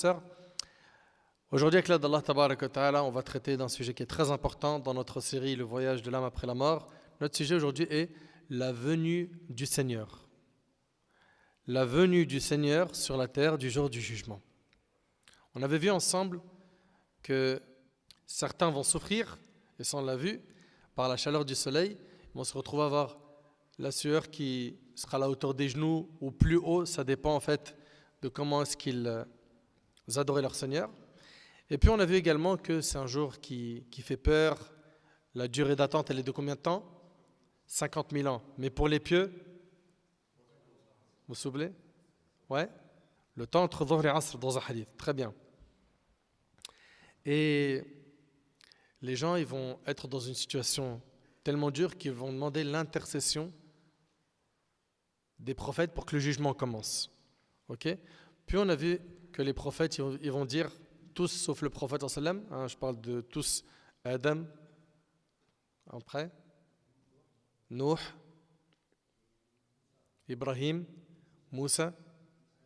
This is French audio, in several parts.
Sœurs, aujourd'hui, avec l'aide d'Allah Tabaraka wa Ta'ala, on va traiter d'un sujet qui est très important dans notre série Le voyage de l'âme après la mort. Notre sujet aujourd'hui est la venue du Seigneur. La venue du Seigneur sur la terre du jour du jugement. On avait vu ensemble que certains vont souffrir, et ça on l'a vu, par la chaleur du soleil. Ils vont se retrouver à avoir la sueur qui sera à la hauteur des genoux ou plus haut. Ça dépend en fait de comment est-ce qu'ils adoraient leur Seigneur. Et puis on a vu également que c'est un jour qui fait peur. La durée d'attente, elle est de combien de temps? 50 000 ans. Mais pour les pieux, vous vous souvenez? Ouais. Le temps entre Dhuhr et Asr dans un hadith. Très bien. Et les gens, ils vont être dans une situation tellement dure qu'ils vont demander l'intercession des prophètes pour que le jugement commence. Ok? Puis on a vu que les prophètes, ils vont dire, tous sauf le prophète sallam, je parle de tous, Adam, après, Nuh, Ibrahim, Moussa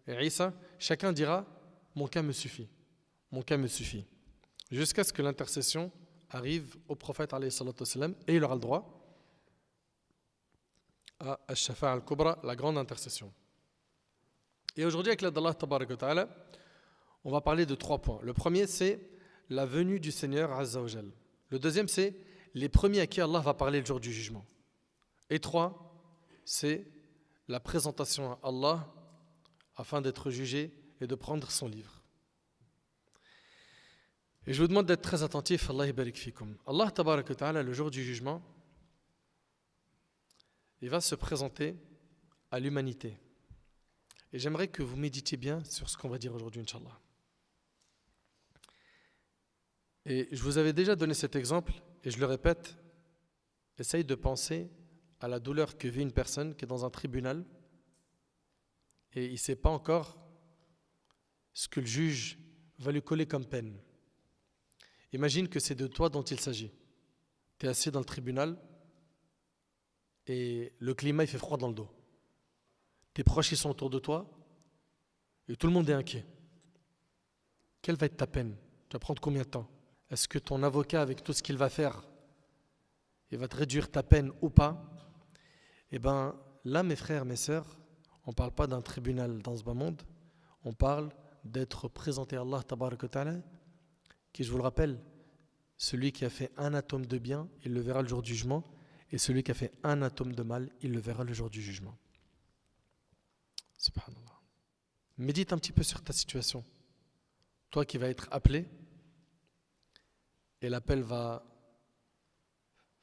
et Isa, chacun dira, mon cas me suffit, mon cas me suffit. Jusqu'à ce que l'intercession arrive au prophète alayhi salatu wassalam, et il aura le droit à Ash-Shafa'a al-Kubra, la grande intercession. Et aujourd'hui, avec l'aide d'Allah Tabaraka wa Ta'ala, on va parler de 3 points. Le premier, c'est la venue du Seigneur Azza wa Jal. Le deuxième, c'est les premiers à qui Allah va parler le jour du jugement. Et 3, c'est la présentation à Allah afin d'être jugé et de prendre son livre. Et je vous demande d'être très attentif. Allah barik fikum. Allah Tabaraka wa Ta'ala, le jour du jugement, il va se présenter à l'humanité. Et j'aimerais que vous méditiez bien sur ce qu'on va dire aujourd'hui, Inch'Allah. Et je vous avais déjà donné cet exemple, et je le répète, essaye de penser à la douleur que vit une personne qui est dans un tribunal, et il ne sait pas encore ce que le juge va lui coller comme peine. Imagine que c'est de toi dont il s'agit. Tu es assis dans le tribunal, et le climat il fait froid dans le dos. Tes proches ils sont autour de toi et tout le monde est inquiet. Quelle va être ta peine? Tu vas prendre combien de temps? Est-ce que ton avocat, avec tout ce qu'il va faire, il va te réduire ta peine ou pas? Eh bien là, mes frères, mes sœurs, on ne parle pas d'un tribunal dans ce bas monde, on parle d'être présenté à Allah Tabaraka wa Ta'ala, qui, je vous le rappelle, celui qui a fait un atome de bien, il le verra le jour du jugement, et celui qui a fait un atome de mal, il le verra le jour du jugement. Subhanallah. Médite un petit peu sur ta situation. Toi qui vas être appelé, et l'appel va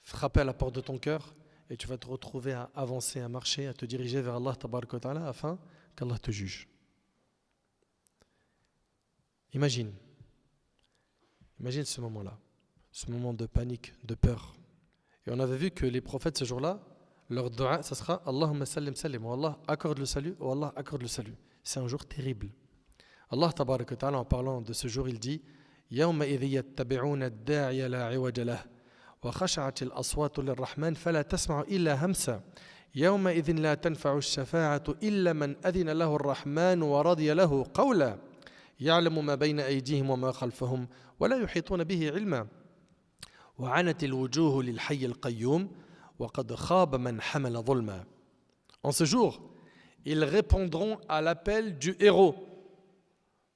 frapper à la porte de ton cœur, et tu vas te retrouver à avancer, à marcher, à te diriger vers Allah Tabaraka wa Ta'ala afin qu'Allah te juge. Imagine ce moment-là, ce moment de panique, de peur. Et on avait vu que les prophètes ce jour-là, leur dua, ça sera Allahumma sallim sallim, ou Allah accorde le salut, ou Allah accorde le salut. C'est un jour terrible. Allah Tabaraka wa Ta'ala, en parlant de ce jour, il dit Yawma idhi yattabi'una ad-da'iya la 'iwaja lahu wa khasha'at al-aswatu lir-rahman fala tasma'u illa hamsa Yawma idhin la tanfa'u ash-shafa'atu illa man adhina lahu ar-rahman wa radiya lahu qawla ya'lamu ma bayna aydihim wa ma khalfahum wa la yuhituna bihi 'ilma وعنت الوجوه للحي القيوم وقد خاب من حمل ظلما. En ce jour, ils répondront à l'appel du héros.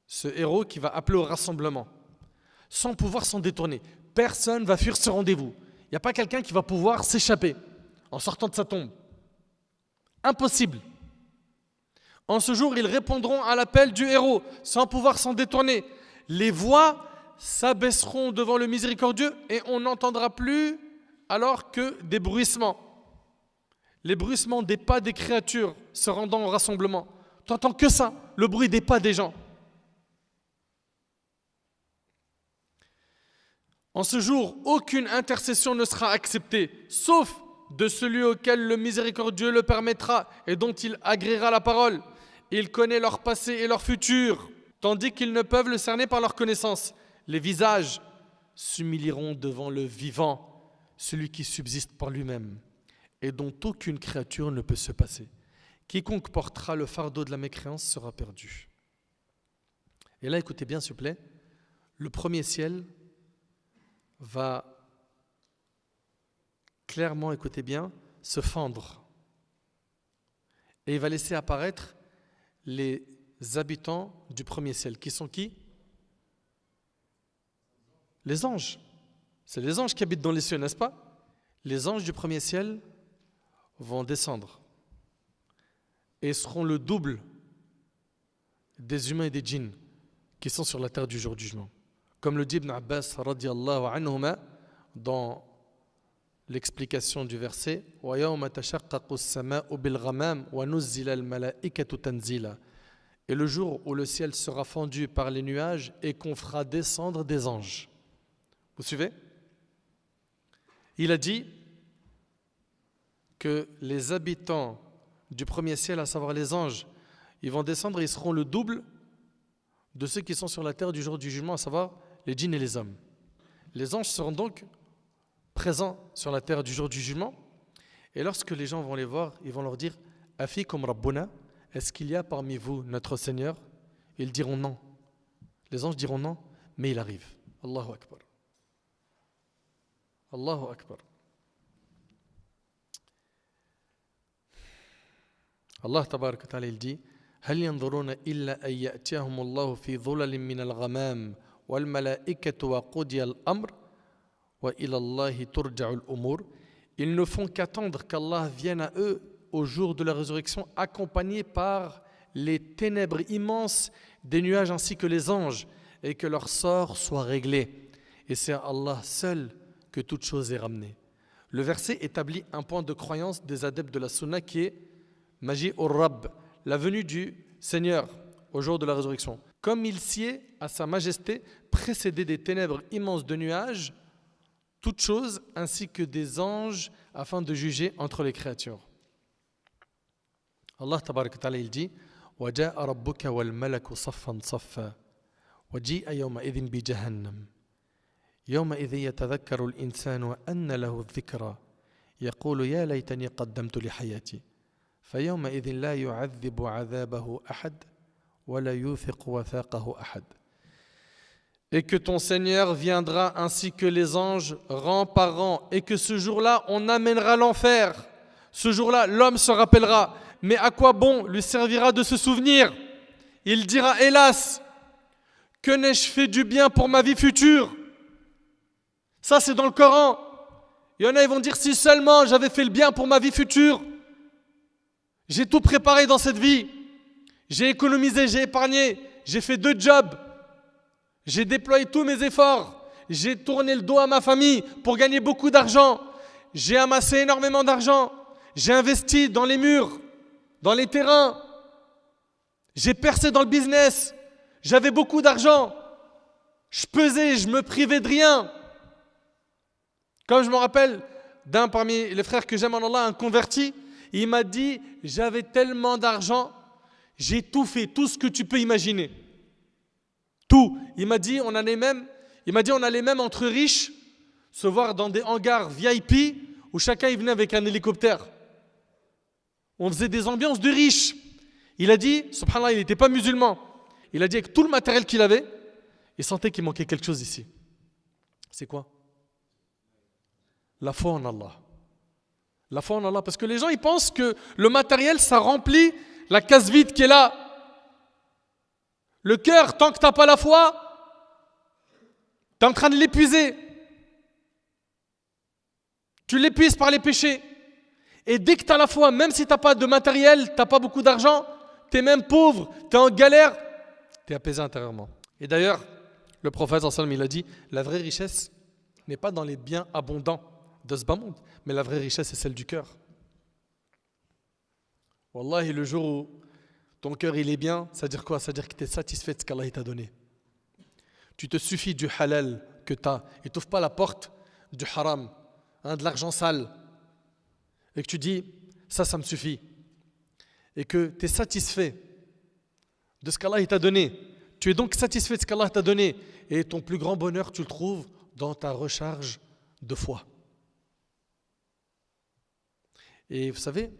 Ce héros qui va appeler au rassemblement, sans pouvoir s'en détourner. Personne ne va fuir ce rendez-vous. Il n'y a pas quelqu'un qui va pouvoir s'échapper en sortant de sa tombe. Impossible. En ce jour, ils répondront à l'appel du héros, sans pouvoir s'en détourner. Les voix s'abaisseront devant le miséricordieux et on n'entendra plus alors que des bruissements. Les bruissements des pas des créatures se rendant au rassemblement. Tu n'entends que ça, le bruit des pas des gens. En ce jour, aucune intercession ne sera acceptée, sauf de celui auquel le miséricordieux le permettra et dont il agréera la parole. Il connaît leur passé et leur futur, tandis qu'ils ne peuvent le cerner par leur connaissance. Les visages s'humilieront devant le vivant, celui qui subsiste par lui-même et dont aucune créature ne peut se passer. Quiconque portera le fardeau de la mécréance sera perdu. Et là, écoutez bien, s'il vous plaît, le premier ciel va clairement, écoutez bien, se fendre. Et il va laisser apparaître les habitants du premier ciel. Qui sont qui? Les anges. C'est les anges qui habitent dans les cieux, n'est-ce pas? Les anges du premier ciel vont descendre et seront le double des humains et des djinns qui sont sur la terre du jour du jugement. Comme le dit Ibn Abbas radiyallahu anhuma dans l'explication du verset وَيَوْمَ تَشَقَّقُ السَّمَاءُ بِالْغَمَامِ وَنُزِّلَ الْمَلَائِكَةُ تَنزِيلًا. Et le jour où le ciel sera fendu par les nuages et qu'on fera descendre des anges. Vous suivez? Il a dit que les habitants du premier ciel, à savoir les anges, ils vont descendre et ils seront le double de ceux qui sont sur la terre du jour du jugement, à savoir les djinns et les hommes. Les anges seront donc présents sur la terre du jour du jugement, et lorsque les gens vont les voir, ils vont leur dire « Afikum Rabbuna » est-ce qu'il y a parmi vous notre Seigneur? Ils diront non. Les anges diront non, mais il arrive. Allahu Akbar. Allahu Akbar. Allah tabarak wa ta'ala il dit هل ينظرون إلا أن يأتيهم الله في ظلل من الغمام والملائكة وقضي الأمر وإلى الله ترجع الأمور. Ils ne font qu'attendre qu'Allah vienne à eux au jour de la résurrection, accompagnés par les ténèbres immenses des nuages ainsi que les anges, et que leur sort soit réglé. Et c'est à Allah seul que toute chose est ramenée. Le verset établit un point de croyance des adeptes de la sunna qui est Maji ur-Rabb, la venue du Seigneur au jour de la résurrection. Comme il sied à sa majesté, précédé des ténèbres immenses de nuages, toutes choses ainsi que des anges afin de juger entre les créatures. Allah tabarak wa ta'ala il dit وَجَاءَ رَبُّكَ وَالْمَلَكُ صَفًّا صَفًّا وَجِيءَ يَوْمَئِذٍ بِجَهَنَّمَ يَوْمَئِذٍ يَتَذَكَّرُ الْإِنسَانُ وَأَنَّ لَهُ الذِّكْرَى يَقُولُ يَا لَيْتَنِي قَدَّمْتُ لِحَيَاتِي فَيَوْمَئِذٍ لَا يُعَذِّبُ عَذَابَهُ أَحَدٌ وَلَا يُوثِقُ وَثَاقَهُ أَحَدٌ. Et que ton Seigneur viendra ainsi que les anges rang par rang, et que ce jour-là on amènera l'enfer. Ce jour-là l'homme se rappellera, mais à quoi bon lui servira de se souvenir? Il dira hélas, que n'ai-je fait du bien pour ma vie future? Ça c'est dans le Coran. Il y en a, ils vont dire si seulement j'avais fait le bien pour ma vie future. J'ai tout préparé dans cette vie. J'ai économisé, j'ai épargné, j'ai fait 2 jobs. J'ai déployé tous mes efforts. J'ai tourné le dos à ma famille pour gagner beaucoup d'argent. J'ai amassé énormément d'argent. J'ai investi dans les murs, dans les terrains. J'ai percé dans le business. J'avais beaucoup d'argent. Je pesais, je me privais de rien. Comme je me rappelle d'un parmi les frères que j'aime en Allah, un converti, il m'a dit, j'avais tellement d'argent, j'ai tout fait, tout ce que tu peux imaginer. Tout. Il m'a dit, on allait même entre riches se voir dans des hangars VIP où chacun il venait avec un hélicoptère. On faisait des ambiances de riches. Il a dit, subhanallah, il n'était pas musulman. Il a dit avec tout le matériel qu'il avait, il sentait qu'il manquait quelque chose ici. C'est quoi? La foi en Allah. La foi en Allah. Parce que les gens, ils pensent que le matériel, ça remplit la case vide qui est là. Le cœur, tant que tu n'as pas la foi, tu es en train de l'épuiser. Tu l'épuises par les péchés. Et dès que tu as la foi, même si tu n'as pas de matériel, tu n'as pas beaucoup d'argent, tu es même pauvre, tu es en galère, tu es apaisé intérieurement. Et d'ailleurs, le prophète sallallahu alayhi wa sallam, il a dit, la vraie richesse n'est pas dans les biens abondants de ce bas monde, mais la vraie richesse c'est celle du cœur. Wallahi, le jour où ton cœur il est bien, ça veut dire quoi? Ça veut dire que tu es satisfait de ce qu'Allah t'a donné. Tu te suffis du halal que tu as et tu n'ouvres pas la porte du haram, de l'argent sale, et que tu dis ça me suffit, et que tu es satisfait de ce qu'Allah t'a donné. Tu es donc satisfait de ce qu'Allah t'a donné, et ton plus grand bonheur tu le trouves dans ta recharge de foi. Et vous savez,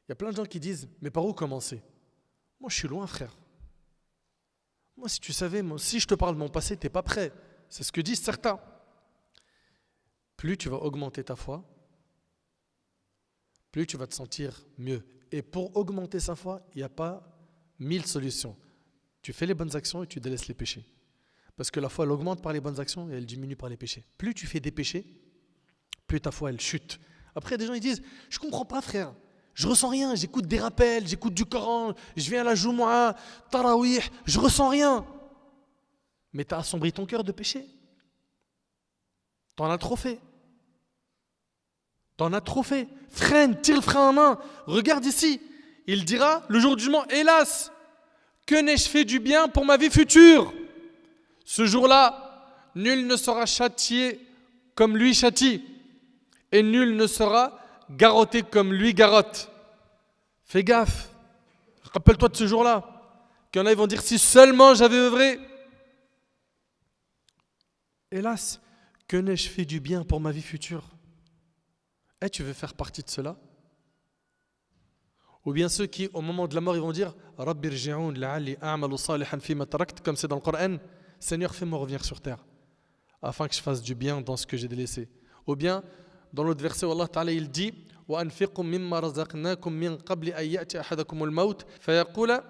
il y a plein de gens qui disent, mais par où commencer? Moi je suis loin, frère. Moi, si tu savais, moi, si je te parle de mon passé, tu n'es pas prêt. C'est ce que disent certains. Plus tu vas augmenter ta foi, plus tu vas te sentir mieux. Et pour augmenter sa foi, il n'y a pas 1000 solutions. Tu fais les bonnes actions et tu délaisses les péchés. Parce que la foi, elle augmente par les bonnes actions et elle diminue par les péchés. Plus tu fais des péchés, plus ta foi, elle chute. Après, des gens, ils disent, je ne comprends pas, frère. Je ressens rien, j'écoute des rappels, j'écoute du Coran, je viens à la Jumu'ah, Tarawih, je ressens rien. Mais tu as assombri ton cœur de péché. Tu en as trop fait. T'en as trop fait. Freine, tire le frein en main. Regarde ici. Il dira le jour du jugement, hélas, que n'ai-je fait du bien pour ma vie future? Ce jour-là, nul ne sera châtié comme lui châtie, et nul ne sera garrotté comme lui garrotte. Fais gaffe. Rappelle-toi de ce jour-là. Qu'il y en a, ils vont dire, si seulement j'avais œuvré. Hélas, que n'ai-je fait du bien pour ma vie future? Tu veux faire partie de cela? Ou bien ceux qui, au moment de la mort, ils vont dire Rabbi rji'oun la'alli a'malu salihan fima tarakt, comme c'est dans le Coran, Seigneur, fais-moi revenir sur terre, afin que je fasse du bien dans ce que j'ai délaissé. Ou bien, dans l'autre verset où Allah Ta'ala il dit وَأَنْفِقُوا مِمَّا رَزَقْنَاكُم مِّن قَبْلِ أَن يَأْتِيَ أَحَدَكُمُ الْمَوْتُ فَيَقُولَ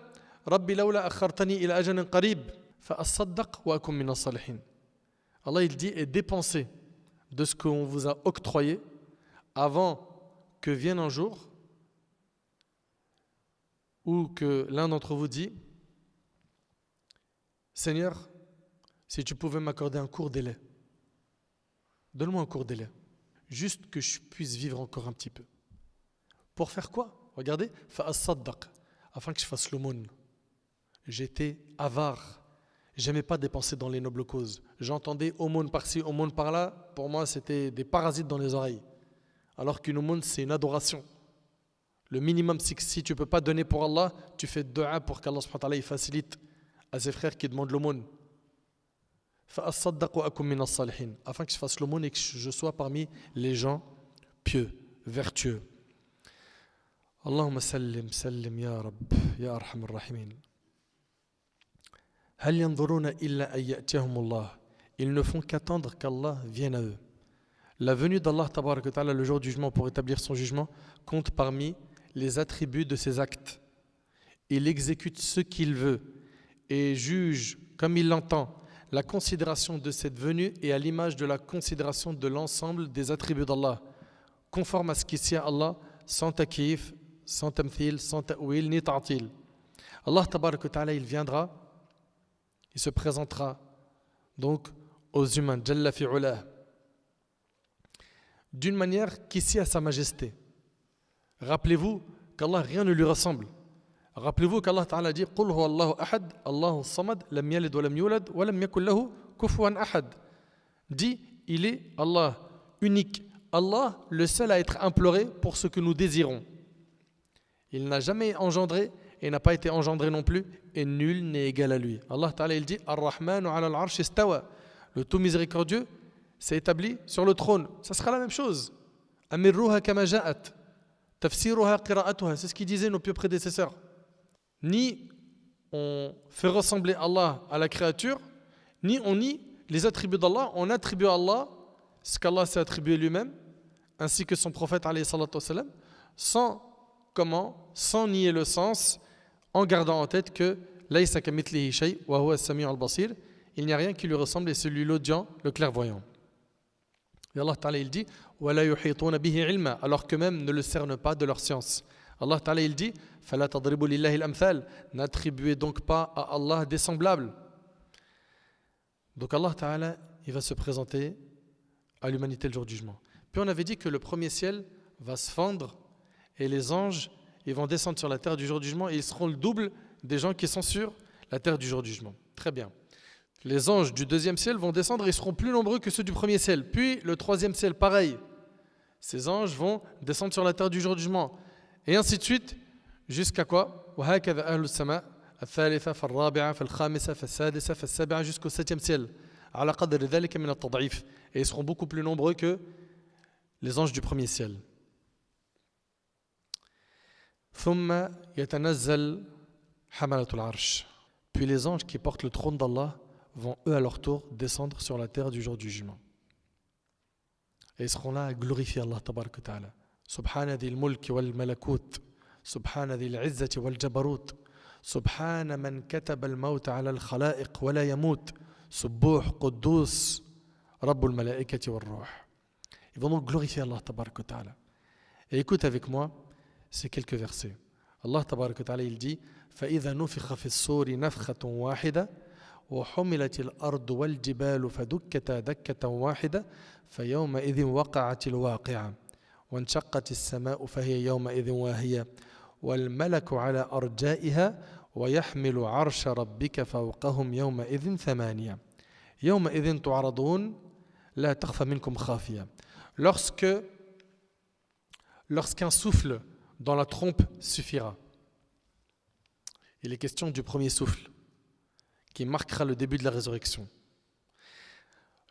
رَبِّ لَوْلَا أَخَّرْتَنِي إِلَى أَجَلٍ قَرِيبٍ فَأَصَّدَّقْ وَأَكُن مِّنَ الصَّالِحِينَ. Allah il dit, et dépensez de ce qu'on vous a octroyé avant que vienne un jour où que l'un d'entre vous dit Seigneur, si tu pouvais m'accorder un court délai, donne-moi un court délai, juste que je puisse vivre encore un petit peu. Pour faire quoi? Regardez, fa'as-saddaq, afin que je fasse l'aumône. J'étais avare, j'aimais pas dépenser dans les nobles causes. J'entendais aumône par-ci, aumône par-là, pour moi c'était des parasites dans les oreilles. Alors qu'une aumône c'est une adoration. Le minimum, c'est que si tu ne peux pas donner pour Allah, tu fais dua pour qu'Allah subhanahu wa ta'ala facilite à ses frères qui demandent l'aumône. Afin que je fasse l'aumône et que je sois parmi les gens pieux, vertueux. Allahumma sallim, sallim ya Rabb, ya arhamar rahimin. Hal yanzuruna illa an ya'tiyahum Allah. Ils ne font qu'attendre qu'Allah vienne à eux. La venue d'Allah tabarak wa ta'ala le jour du jugement pour établir son jugement compte parmi les attributs de ses actes. Il exécute ce qu'il veut et juge comme il l'entend. La considération de cette venue est à l'image de la considération de l'ensemble des attributs d'Allah, conforme à ce qui tient à Allah, sans takyif, sans tamthil, sans ta'wil, ni ta'til. Allah tabarak wa ta'ala, il viendra, il se présentera donc aux humains, Jalla fi'ulah, d'une manière qui sied à sa majesté. Rappelez-vous qu'Allah, rien ne lui ressemble. Rappelez-vous qu'Allah Ta'ala dit Qul huwa Allahu ahad, Allahu samad, lam yalid wa lam yulad, wa lam yakul lahu kufuwan ahad. Dit, il est Allah, unique. Allah, le seul à être imploré pour ce que nous désirons. Il n'a jamais engendré et n'a pas été engendré non plus, et nul n'est égal à lui. Allah Ta'ala, il dit Ar-Rahmanu ala al-arsh istawa. Le tout miséricordieux s'est établi sur le trône. Ça sera la même chose. Amirruha kama ja'at. Tafsiruha qira'atuha, c'est ce qu'ils disaient nos pieux prédécesseurs. Ni on fait ressembler Allah à la créature, ni on nie les attributs d'Allah, on attribue à Allah ce qu'Allah s'est attribué lui-même, ainsi que son prophète alayhi salatu wassalam, sans nier le sens, en gardant en tête que laysa kamithlihi shay wa huwa as-sami'u al-basir, il n'y a rien qui lui ressemble et c'est lui l'audient, le clairvoyant. Et Allah Ta'ala il dit وَلَا يُحِيطُونَ بِهِ عِلْمًا, alors que même ne le cernent pas de leur science. Allah Ta'ala il dit فَلَا تَضْرِبُوا لِلَّهِ الْأَمْثَالِ, n'attribuez donc pas à Allah des semblables. Donc Allah Ta'ala il va se présenter à l'humanité le jour du jugement. Puis on avait dit que le premier ciel va se fendre et les anges ils vont descendre sur la terre du jour du jugement et ils seront le double des gens qui sont sur la terre du jour du jugement. Très bien. Les anges du deuxième ciel vont descendre et ils seront plus nombreux que ceux du premier ciel. Puis le troisième ciel, pareil. Ces anges vont descendre sur la terre du jour du jugement. Et ainsi de suite, jusqu'à quoi? Jusqu'au septième ciel. Et ils seront beaucoup plus nombreux que les anges du premier ciel. Puis les anges qui portent le trône d'Allah vont eux à leur tour descendre sur la terre du jour du jugement. Et ils seront là à glorifier Allah tabaraka wa ta'ala. Subhana dhil mulki wal malakut, subhana dhil izzati wal jabarut, subhana man kataba al maut ala al khalaiq wa la yamut, subbuh quddus rabbul malaikati wal ruh. Ils vont donc glorifier Allah tabaraka wa ta'ala. Et écoute avec moi ces quelques versets. Allah tabaraka wa ta'ala il dit فإذا نفخ في الصور نفخة واحدة وحملت الأرض والجبال فدكتا دكة واحدة فيومئذ وقعت الواقعة وانشقت السماء فهي يومئذ واهية والملك على أرجائها ويحمل عرش ربك فوقهم يومئذ ثمانية يومئذ تعرضون لا تخفى منكم خافية. Lorsqu'un souffle dans la trompe suffira. Il est question du premier souffle qui marquera le début de la résurrection.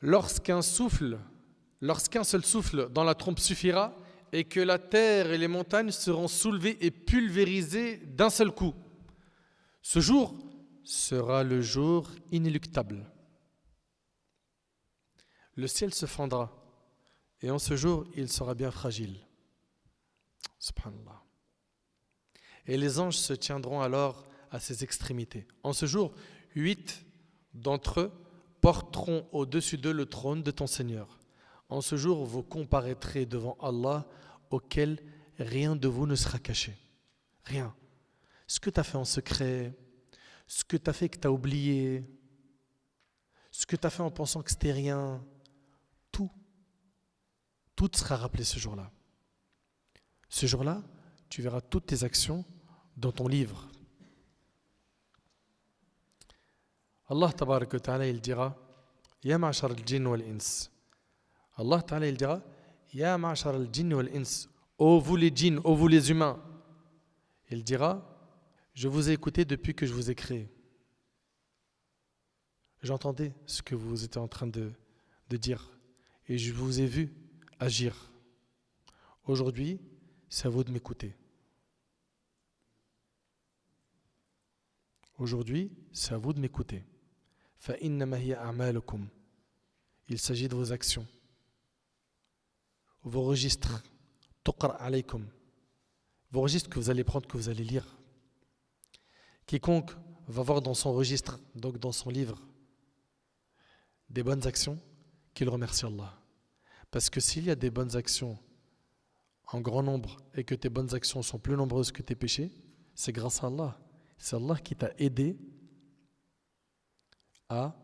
Lorsqu'un seul souffle dans la trompe suffira et que la terre et les montagnes seront soulevées et pulvérisées d'un seul coup. Ce jour sera le jour inéluctable. Le ciel se fendra et en ce jour il sera bien fragile. Subhanallah. Et les anges se tiendront alors à ses extrémités. En ce jour, 8 d'entre eux porteront au-dessus d'eux le trône de ton Seigneur. En ce jour, vous comparaîtrez devant Allah, auquel rien de vous ne sera caché. Rien. Ce que tu as fait en secret, ce que tu as fait que tu as oublié, ce que tu as fait en pensant que c'était rien, tout te sera rappelé ce jour-là. Ce jour-là, tu verras toutes tes actions dans ton livre. Allah tabaraka wa ta'ala il dira Ya ma'ashar al-jinn wal-ins. Allah ta'ala il dira Ya ma'ashar al-jinn wal-ins. Ô vous les djinns, ô vous les humains. Il dira Je vous ai écouté depuis que je vous ai créé. J'entendais ce que vous étiez en train de dire et je vous ai vu agir. Aujourd'hui, c'est à vous de m'écouter. Aujourd'hui, c'est à vous de m'écouter. فَإِنَّمَا هِيَ أَعْمَالُكُمْ. Il s'agit de vos actions, vos registres, تُقْرَأْ عَلَيْكُمْ. Vos registres que vous allez prendre, que vous allez lire. Quiconque va voir dans son registre, donc dans son livre, des bonnes actions, qu'il remercie Allah. Parce que s'il y a des bonnes actions en grand nombre et que tes bonnes actions sont plus nombreuses que tes péchés, c'est grâce à Allah. C'est Allah qui t'a aidé à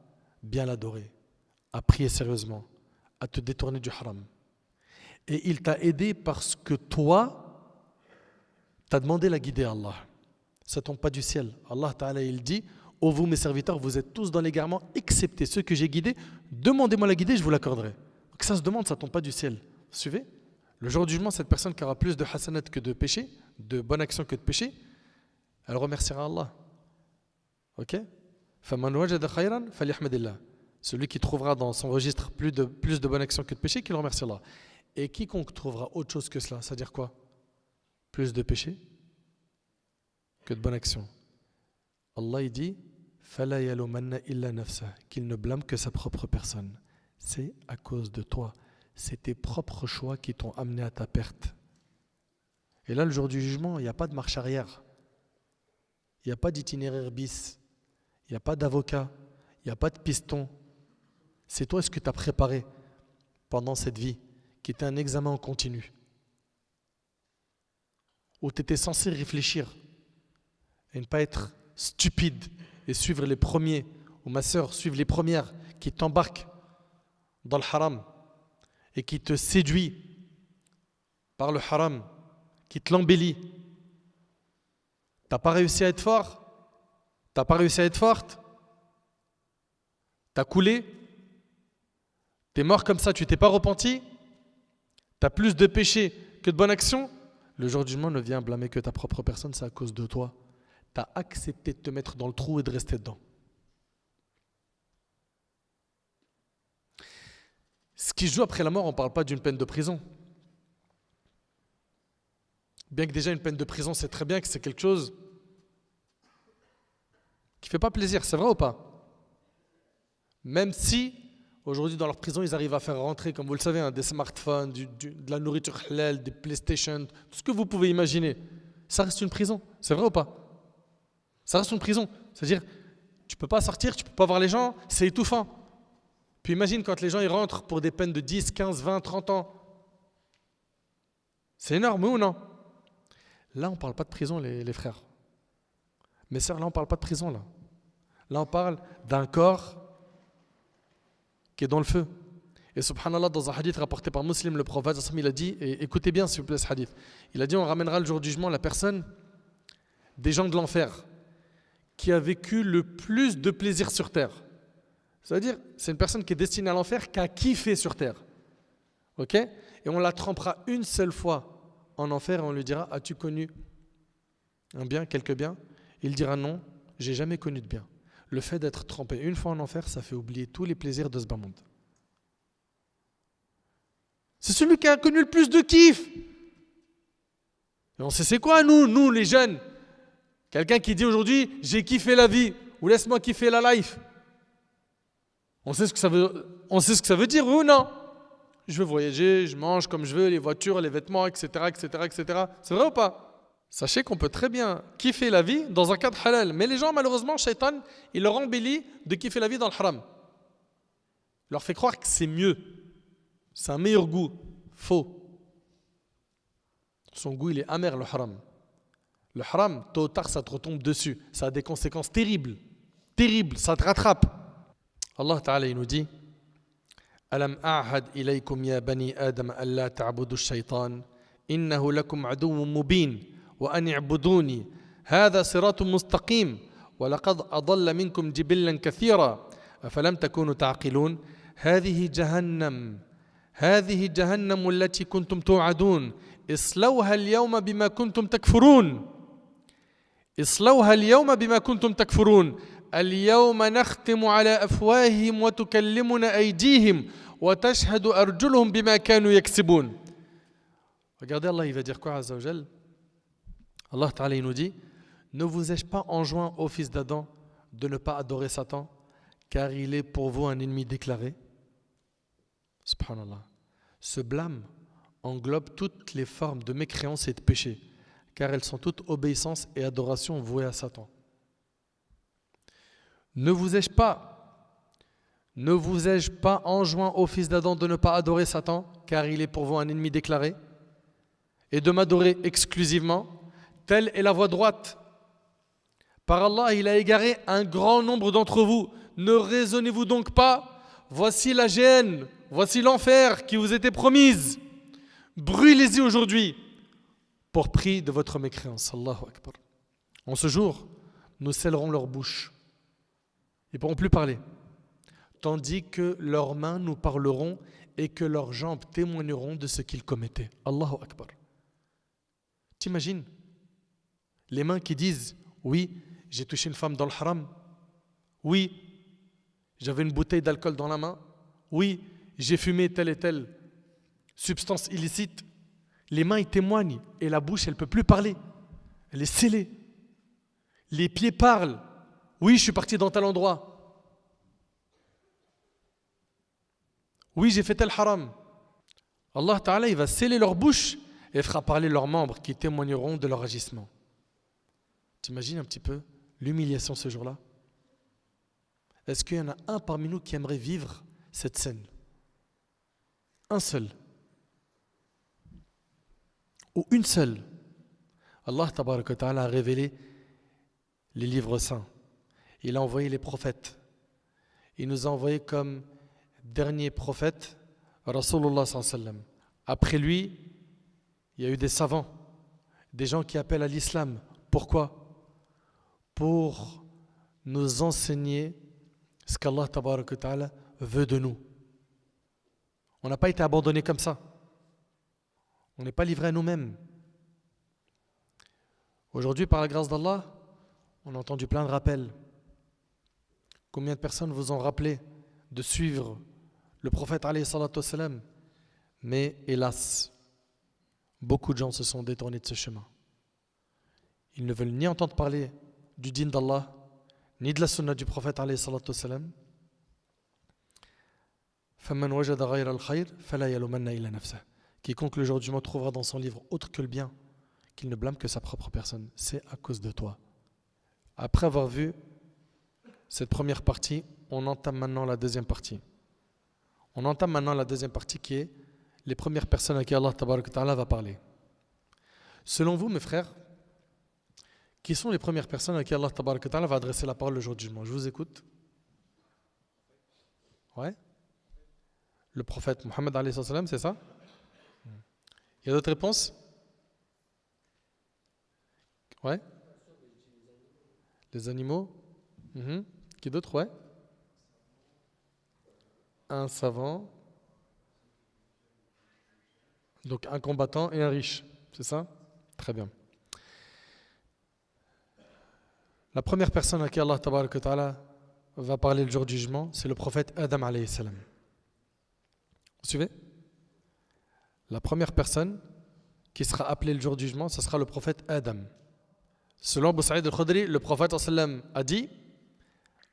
bien l'adorer, à prier sérieusement, à te détourner du haram. Et il t'a aidé parce que toi, t'as demandé la guidée à Allah. Ça ne tombe pas du ciel. Allah Ta'ala, il dit ô vous mes serviteurs, vous êtes tous dans l'égarement, excepté ceux que j'ai guidés. Demandez-moi la guidée, je vous l'accorderai. Donc ça se demande, ça ne tombe pas du ciel. Vous suivez? Le jour du jugement, cette personne qui aura plus de hasanat que de péché, de bonnes actions que de péché, elle remerciera Allah. Ok? فَمَنْ وَجَدَ خَيْرًا فَلْيَحْمَدِ. Celui qui trouvera dans son registre plus de bonnes actions que de péché, qu'il remercie Allah. Et quiconque trouvera autre chose que cela, c'est-à-dire quoi? Plus de péché que de bonnes actions. Allah il dit فَلَا يَلُومَنَّ إِلَّا نَفْسَهُ, qu'il ne blâme que sa propre personne. C'est à cause de toi. C'est tes propres choix qui t'ont amené à ta perte. Et là, le jour du jugement, il n'y a pas de marche arrière. Il n'y a pas d'itinéraire bis. Il n'y a pas d'avocat. Il n'y a pas de piston. C'est toi ce que tu as préparé pendant cette vie, qui était un examen en continu, où tu étais censé réfléchir et ne pas être stupide et suivre les premiers, ou ma sœur, suivre les premières qui t'embarquent dans le haram et qui te séduit par le haram, qui te l'embellit. T'as pas réussi à être fort, t'as pas réussi à être forte, t'as coulé, t'es mort comme ça, tu t'es pas repenti, t'as plus de péché que de bonnes actions. Le jour du jugement ne vient blâmer que ta propre personne, c'est à cause de toi. T'as accepté de te mettre dans le trou et de rester dedans. Ce qui se joue après la mort, on ne parle pas d'une peine de prison. Bien que déjà une peine de prison, c'est très bien que c'est quelque chose qui ne fait pas plaisir, c'est vrai ou pas? Même si, aujourd'hui, dans leur prison, ils arrivent à faire rentrer, comme vous le savez, hein, des smartphones, de la nourriture halal, des PlayStation, tout ce que vous pouvez imaginer. Ça reste une prison, c'est vrai ou pas? Ça reste une prison. C'est-à-dire, tu ne peux pas sortir, tu ne peux pas voir les gens, c'est étouffant. Puis imagine quand les gens ils rentrent pour des peines de 10, 15, 20, 30 ans. C'est énorme, oui ou non? Là, on ne parle pas de prison, les frères. Mes sœurs, là, on ne parle pas de prison. Là, on parle d'un corps qui est dans le feu. Et subhanallah, dans un hadith rapporté par Muslim, le prophète, il a dit, et écoutez bien s'il vous plaît ce hadith, il a dit, on ramènera le jour du jugement la personne des gens de l'enfer qui a vécu le plus de plaisir sur terre. C'est-à-dire, c'est une personne qui est destinée à l'enfer, qui a kiffé sur terre. Ok? Et on la trempera une seule fois en enfer et on lui dira, as-tu connu un bien, quelques biens? Il dira non, j'ai jamais connu de bien. Le fait d'être trempé une fois en enfer, ça fait oublier tous les plaisirs de ce bas monde. C'est celui qui a connu le plus de kiff. Et on sait c'est quoi nous les jeunes? Quelqu'un qui dit aujourd'hui, j'ai kiffé la vie, ou laisse-moi kiffer la life. On sait ce que ça veut dire, oui ou non? Je veux voyager, je mange comme je veux, les voitures, les vêtements, etc., etc., etc. C'est vrai ou pas? Sachez qu'on peut très bien kiffer la vie dans un cadre halal. Mais les gens, malheureusement, Shaitan, il leur embellit de kiffer la vie dans le haram. Il leur fait croire que c'est mieux. C'est un meilleur goût. Faux. Son goût, il est amer, le haram. Le haram, tôt ou tard, ça te retombe dessus. Ça a des conséquences terribles. Terribles, ça te rattrape. Allah Ta'ala, il nous dit Alam a'had ilaykum ya bani Adam alla ta'budu ash-shaytan innahu lakum aduwwun mubin wa an i'buduni hadha siratun mustaqim wa laqad adalla minkum jibillan kathira afalam takunu ta'qilun hadhihi jahannam allati kuntum tu'adun islawha al-yawma bima kuntum takfurun اصلوها اليوم بما كنتم تكفرون اليوم نختم على أفواههم وتكلمنا أيديهم وتشهد أرجلهم بما كانوا يكسبون. Regardez Allah, il va dire quoi Azza wa Jal? Allah Ta'ala il nous dit, ne vous ai-je pas enjoint ô fils d'Adam de ne pas adorer Satan car il est pour vous un ennemi déclaré? Subhanallah. Ce blâme englobe toutes les formes de mécréance et de péché, car elles sont toutes obéissance et adoration vouées à Satan. Ne vous ai-je pas enjoint au fils d'Adam de ne pas adorer Satan, car il est pour vous un ennemi déclaré, et de m'adorer exclusivement? Telle est la voie droite. Par Allah, il a égaré un grand nombre d'entre vous. Ne raisonnez-vous donc pas? Voici la géhenne, voici l'enfer qui vous était promise. Brûlez-y aujourd'hui pour prix de votre mécréance. Allahu Akbar. En ce jour, nous scellerons leur bouche. Ils ne pourront plus parler. Tandis que leurs mains nous parleront et que leurs jambes témoigneront de ce qu'ils commettaient. Allahu Akbar. T'imagines? Les mains qui disent, oui, j'ai touché une femme dans le haram. Oui, j'avais une bouteille d'alcool dans la main. Oui, j'ai fumé telle et telle substance illicite. Les mains, ils témoignent et la bouche, elle ne peut plus parler. Elle est scellée. Les pieds parlent. Oui, je suis parti dans tel endroit. Oui, j'ai fait tel haram. Allah Ta'ala, il va sceller leur bouche et fera parler leurs membres qui témoigneront de leur agissement. T'imagines un petit peu l'humiliation ce jour-là? Est-ce qu'il y en a un parmi nous qui aimerait vivre cette scène? Un seul. Ou une seule. Allah Tabaraka wa Ta'ala a révélé les livres saints. Il a envoyé les prophètes. Il nous a envoyé comme dernier prophète Rasulullah sallallahu alayhi wa sallam. Après lui, il y a eu des savants, des gens qui appellent à l'islam. Pourquoi? Pour nous enseigner ce qu'Allah Tabaraka wa Ta'ala veut de nous. On n'a pas été abandonnés comme ça. On n'est pas livré à nous-mêmes. Aujourd'hui, par la grâce d'Allah, on a entendu plein de rappels. Combien de personnes vous ont rappelé de suivre le prophète alayhi salatu wassalam? Mais hélas, beaucoup de gens se sont détournés de ce chemin. Ils ne veulent ni entendre parler du dîn d'Allah, ni de la sunna du prophète alayhi salatu wassalam. فَمَنْ وَجَدَ غَيْرَ الْخَيْرِ فَلَا يَلُومَنَّ إِلَّا نَفْسَهُ. Quiconque le jour du jugement trouvera dans son livre autre que le bien, qu'il ne blâme que sa propre personne. C'est à cause de toi. Après avoir vu cette première partie, on entame maintenant la deuxième partie. On entame maintenant la deuxième partie qui est les premières personnes à qui Allah Tabarak wa Ta'ala va parler. Selon vous, mes frères, qui sont les premières personnes à qui Allah Tabarak wa Ta'ala va adresser la parole le jour du jugement? Je vous écoute. Ouais. Le prophète Mohammed alayhi salam, c'est ça? Il y a d'autres réponses? Ouais. Les animaux? Qui d'autre? Ouais. Un savant. Donc un combattant et un riche. C'est ça? Très bien. La première personne à qui Allah Tabarak wa Ta'ala va parler le jour du jugement, c'est le prophète Adam alayhi salam. Vous suivez? La première personne qui sera appelée le jour du jugement, ce sera le prophète Adam. Selon Abu Sa'id al-Khudri, le prophète sallam a dit,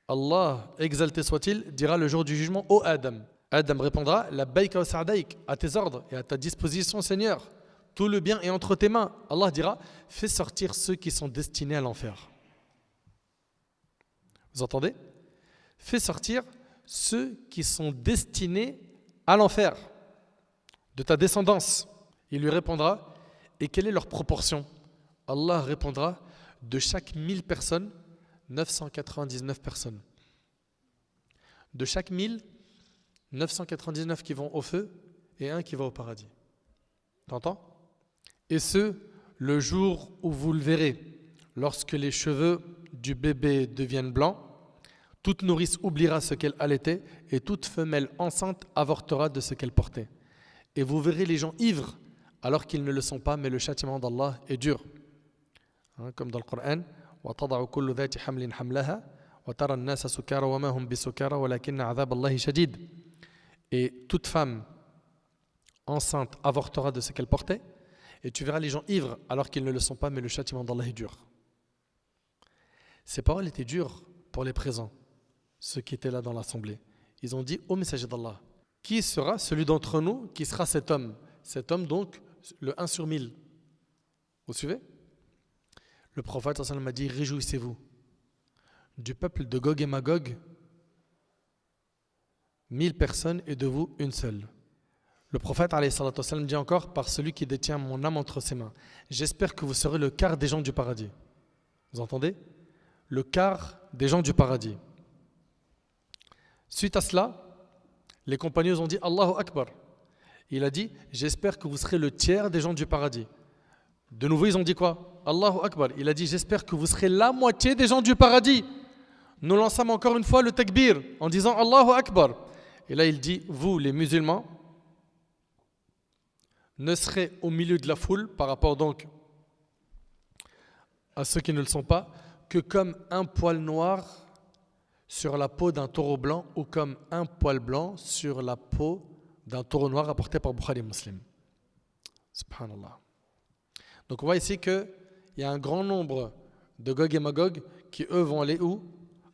Allah, exalté soit-il, dira le jour du jugement, ô Adam. Adam répondra, labbaïka wa sa'daïk, à tes ordres et à ta disposition, Seigneur. Tout le bien est entre tes mains. Allah dira, fais sortir ceux qui sont destinés à l'enfer. Vous entendez? Fais sortir ceux qui sont destinés à l'enfer de ta descendance. Il lui répondra, et quelle est leur proportion? Allah répondra, de chaque 1000 personnes, 999 personnes. De chaque 1000, 999 qui vont au feu et un qui va au paradis. T'entends? Et ce, le jour où vous le verrez, lorsque les cheveux du bébé deviennent blancs, toute nourrice oubliera ce qu'elle allaitait et toute femelle enceinte avortera de ce qu'elle portait. Et vous verrez les gens ivres alors qu'ils ne le sont pas, mais le châtiment d'Allah est dur. Comme dans le Coran, وَتَضَعُ كُلُّ ذَاتِ حَمْلٍ حَمْلَهَا وَتَرَى النَّاسَ سُكَارَى وَمَا هُمْ بِسُكَارَى وَلَكِنَّ عَذَابَ اللَّهِ شَدِيدٌ. Et toute femme enceinte avortera de ce qu'elle portait, et tu verras les gens ivres alors qu'ils ne le sont pas, mais le châtiment d'Allah est dur. Ces paroles étaient dures pour les présents, ceux qui étaient là dans l'assemblée. Ils ont dit, ô messager d'Allah, qui sera celui d'entre nous qui sera cet homme? Cet homme donc, le 1 sur 1000. Vous suivez? Le prophète sallallahu alayhi wa sallam a dit, réjouissez-vous du peuple de Gog et Magog, 1000 personnes et de vous une seule. Le prophète alayhi salatu wa sallam dit encore, par celui qui détient mon âme entre ses mains, j'espère que vous serez le quart des gens du paradis. Vous entendez? Le quart des gens du paradis. Suite à cela, les compagnons ont dit Allahu Akbar. Il a dit, j'espère que vous serez le tiers des gens du paradis. De nouveau, ils ont dit quoi? Allahu Akbar. Il a dit, j'espère que vous serez la moitié des gens du paradis. Nous lançons encore une fois le takbir en disant Allahu Akbar. Et là, il dit, vous les musulmans ne serez au milieu de la foule par rapport donc à ceux qui ne le sont pas que comme un poil noir sur la peau d'un taureau blanc ou comme un poil blanc sur la peau d'un taureau noir rapporté par Bukhari Muslim. Subhanallah. Donc on voit ici qu'il y a un grand nombre de Gog et Magog qui eux vont aller où?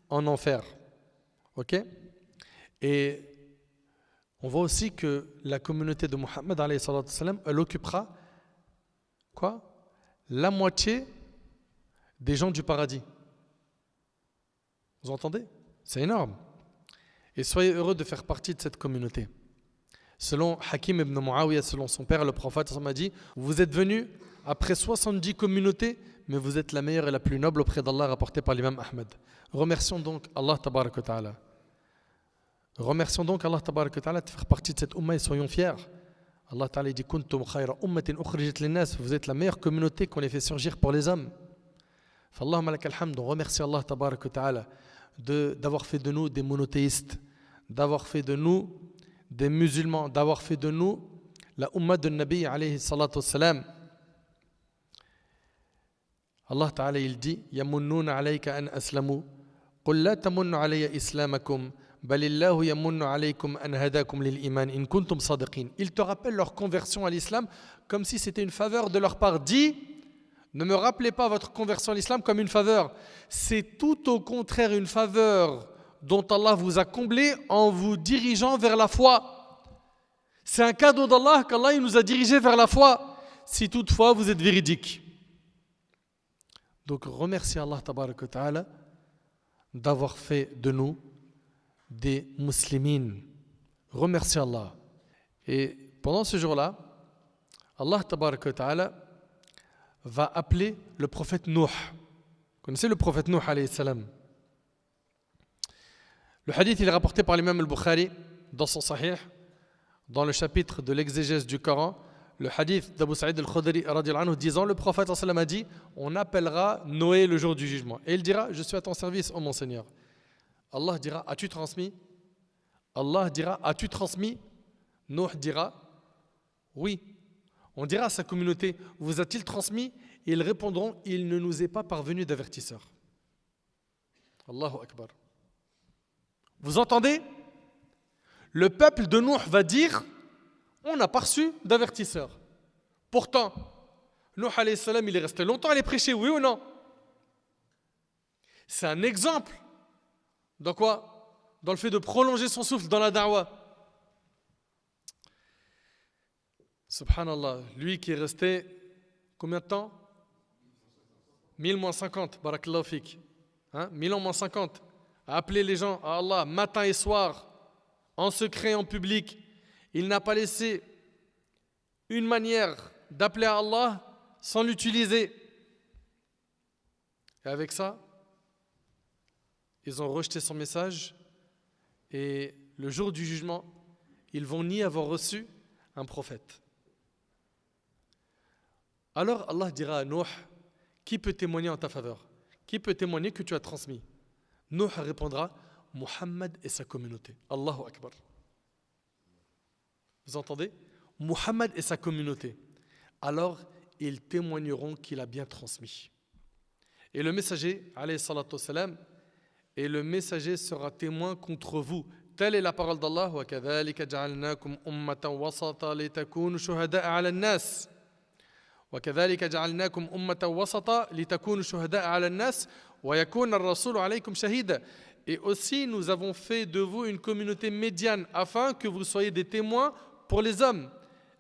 En enfer. Ok? Et on voit aussi que la communauté de Muhammad alayhi salatu salam, elle occupera quoi? La moitié des gens du paradis. Vous entendez? C'est énorme. Et soyez heureux de faire partie de cette communauté. Selon Hakim ibn Muawiyah, selon son père, le prophète m'a dit, vous êtes venus après 70 communautés, mais vous êtes la meilleure et la plus noble auprès d'Allah, rapporté par l'imam Ahmed. Remercions donc Allah tabarak wa ta'ala. Remercions donc Allah tabarak wa ta'ala de faire partie de cette umma et soyons fiers. Allah ta'ala dit kuntum khayra ummatin ukhrijat lin-nas, vous êtes la meilleure communauté qu'on ait fait surgir pour les hommes. Fallahumma lakal hamd, on remercie Allah tabarak wa ta'ala d'avoir fait de nous des monothéistes, d'avoir fait de nous des musulmans, d'avoir fait de nous la umma de Nabi alayhi salatu wassalam. Allah Ta'ala il dit yamunnuna alayka an aslamu qul la tamunnu alayya islamakum balillahu yamunnu alaykum an hadakum lil iman in kuntum sadiqin. Ils te rappellent leur conversion à l'islam comme si c'était une faveur de leur part. Dis, Ne me rappelez pas votre conversion à l'islam comme une faveur. C'est tout au contraire une faveur dont Allah vous a comblé en vous dirigeant vers la foi. C'est un cadeau d'Allah qu'Allah il nous a dirigés vers la foi, si toutefois vous êtes véridique. Donc remerciez Allah tabaraka wa ta'ala d'avoir fait de nous des muslimines. Remerciez Allah. Et pendant ce jour-là, Allah tabaraka wa ta'ala va appeler le prophète Nuh. Vous connaissez le prophète Nuh alayhi salam. Le hadith il est rapporté par l'imam al-Bukhari dans son sahih, dans le chapitre de l'exégèse du Coran, le hadith d'Abu Sa'id al-Khudri radiyallahu anhu disant, le prophète sallam a dit, on appellera Noé le jour du jugement. Et il dira, je suis à ton service, ô mon Seigneur. Allah dira, as-tu transmis? Allah dira, as-tu transmis? Nuh dira, oui. On dira à sa communauté, vous a-t-il transmis? Et ils répondront, il ne nous est pas parvenu d'avertisseur. Allahu Akbar. Vous entendez? Le peuple de Nuh va dire, on n'a pas reçu d'avertisseur. Pourtant, Nuh alayhi salam, il est resté longtemps à les prêcher, oui ou non? C'est un exemple. Dans quoi? Dans le fait de prolonger son souffle dans la da'wah. Subhanallah, lui qui est resté combien de temps? 1000 moins 50, barakallahu fik. 1000 ans moins 50, à appeler les gens à Allah matin et soir, en secret, en public. Il n'a pas laissé une manière d'appeler à Allah sans l'utiliser. Et avec ça, ils ont rejeté son message et le jour du jugement, ils vont nier avoir reçu un prophète. Alors Allah dira à Nuh, qui peut témoigner en ta faveur? Qui peut témoigner que tu as transmis? Nuh répondra, Muhammad et sa communauté. Allahu Akbar. Vous entendez? Muhammad et sa communauté. Alors ils témoigneront qu'il a bien transmis. Et le messager, alayhi salatu wassalam, et le messager sera témoin contre vous. Telle est la parole d'Allah. وَكَذَلِكَ جَعَلْنَاكُمْ أُمَّةً وَسَطًا لِتَكُونُوا شُهَدَاءَ عَلَى النَّاسِ وَكَذَلِكَ جَعَلْنَاكُمْ أُمَّةً وَسَطًا لِتَكُونُوا شُهَدَاءَ عَلَى النَّاسِ وَيَكُونَ الرَّسُولُ عَلَيْكُمْ شَهِيدًا. Et aussi, nous avons fait de vous une communauté médiane afin que vous soyez des témoins pour les hommes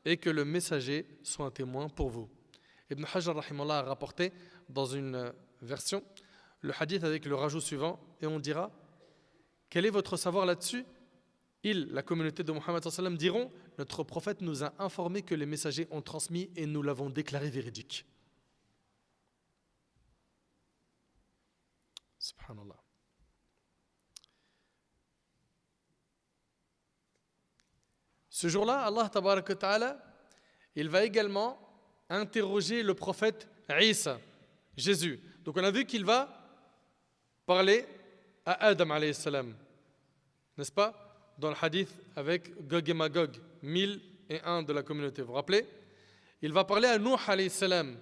et que le messager soit un témoin pour vous. Ibn Hajar rahimahullah a rapporté dans une version le hadith avec le rajout suivant et on dira, quel est votre savoir là-dessus? Ils, la communauté de Muhammad sallallahu alayhi wa sallam, diront, notre prophète nous a informé que les messagers ont transmis et nous l'avons déclaré véridique. Subhanallah. Ce jour-là, Allah tabaraka wa ta'ala, il va également interroger le prophète Isa, Jésus. Donc on a vu qu'il va parler à Adam alayhi salam, n'est-ce pas? Dans le hadith avec Gog et Magog, 1001 de la communauté, vous vous rappelez? Il va parler à Nuh alayhi salam